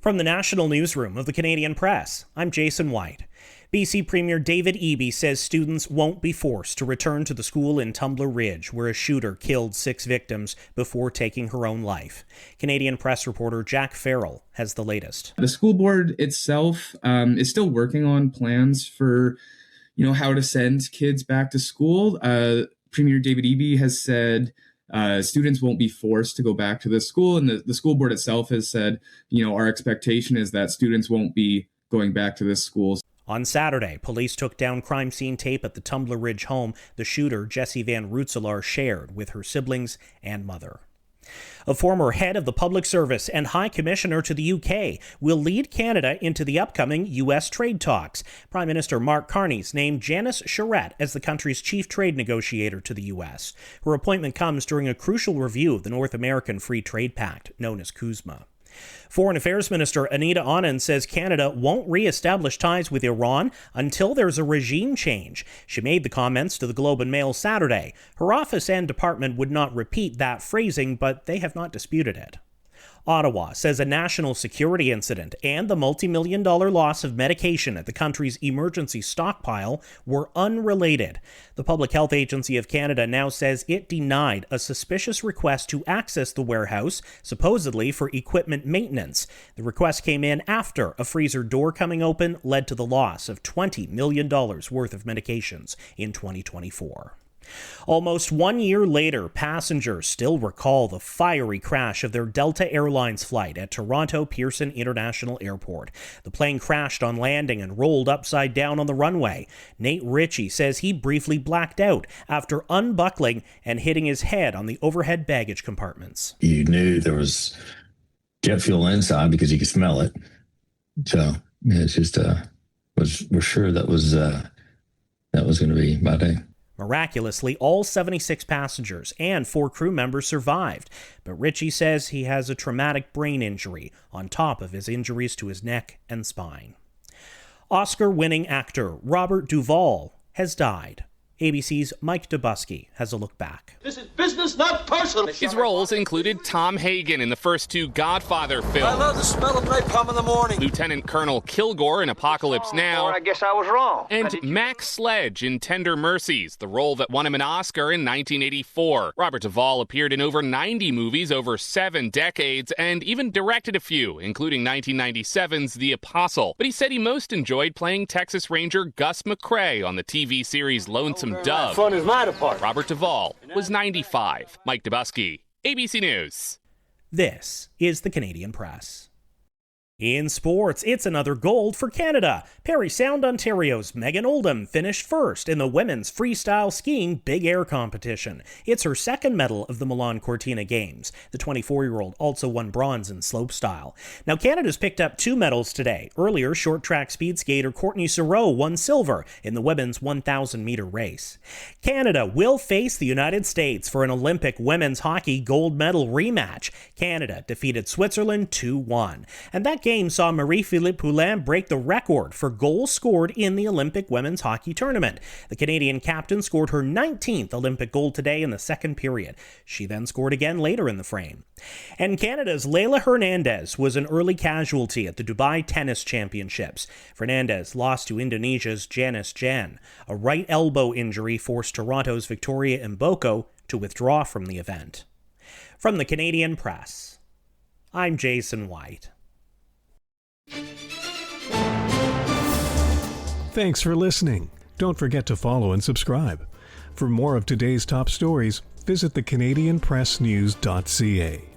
From the National Newsroom of the Canadian Press, I'm Jason White. BC Premier David Eby says students won't be forced to return to the school in Tumbler Ridge, where a shooter killed 6 victims before taking her own life. Canadian Press reporter Jack Farrell has the latest. The school board itself is still working on plans for, how to send kids back to school. Premier David Eby has said students won't be forced to go back to the school, and the school board itself has said, our expectation is that students won't be going back to this school. On Saturday, police took down crime scene tape at the Tumbler Ridge home the shooter, Jessie Van Rootselaar, shared with her siblings and mother. A former head of the Public Service and High Commissioner to the UK will lead Canada into the upcoming U.S. trade talks. Prime Minister Mark Carney's named Janice Charette as the country's chief trade negotiator to the U.S. Her appointment comes during a crucial review of the North American Free Trade Pact, known as CUSMA. Foreign Affairs Minister Anita Anand says Canada won't re-establish ties with Iran until there's a regime change. She made the comments to the Globe and Mail Saturday. Her office and department would not repeat that phrasing, but they have not disputed it. Ottawa says a national security incident and the multi-million-dollar loss of medication at the country's emergency stockpile were unrelated. The Public Health Agency of Canada now says it denied a suspicious request to access the warehouse, supposedly for equipment maintenance. The request came in after a freezer door coming open led to the loss of $20 million worth of medications in 2024. Almost 1 year later, passengers still recall the fiery crash of their Delta Airlines flight at Toronto Pearson International Airport. The plane crashed on landing and rolled upside down on the runway. Nate Ritchie says he briefly blacked out after unbuckling and hitting his head on the overhead baggage compartments. You knew there was jet fuel inside because you could smell it. So it's just, we're sure that was going to be my day. Miraculously, all 76 passengers and 4 crew members survived, but Ritchie says he has a traumatic brain injury on top of his injuries to his neck and spine. Oscar-winning actor Robert Duvall has died. ABC's Mike Dubusky has a look back. This is business, not personal. His roles included Tom Hagen in the first 2 Godfather films. I love the smell of napalm in the morning. Lieutenant Colonel Kilgore in Apocalypse Now. Or I guess I was wrong. And Max Sledge in Tender Mercies, the role that won him an Oscar in 1984. Robert Duvall appeared in over 90 movies over 7 decades and even directed a few, including 1997's The Apostle. But he said he most enjoyed playing Texas Ranger Gus McCrae on the TV series Lonesome Dove. Fun is my department. Robert Duvall was 95. Mike Dubusky, ABC News. This is the Canadian Press. In sports, it's another gold for Canada. Parry Sound, Ontario's Megan Oldham finished first in the women's freestyle skiing big air competition. It's her second medal of the Milan Cortina Games. The 24-year-old also won bronze in slopestyle. Now, Canada's picked up 2 medals today. Earlier, short track speed skater Courtney Sareau won silver in the women's 1,000-meter race. Canada will face the United States for an Olympic women's hockey gold medal rematch. Canada defeated Switzerland 2-1. And that game saw Marie-Philippe Poulin break the record for goals scored in the Olympic women's hockey tournament. The Canadian captain scored her 19th Olympic goal today in the second period. She then scored again later in the frame. And Canada's Leila Hernandez was an early casualty at the Dubai Tennis Championships. Fernandez lost to Indonesia's Janice Jan. A right elbow injury forced Toronto's Victoria Mboko to withdraw from the event. From the Canadian Press, I'm Jason White. Thanks for listening. Don't forget to follow and subscribe. For more of today's top stories, visit thecanadianpressnews.ca.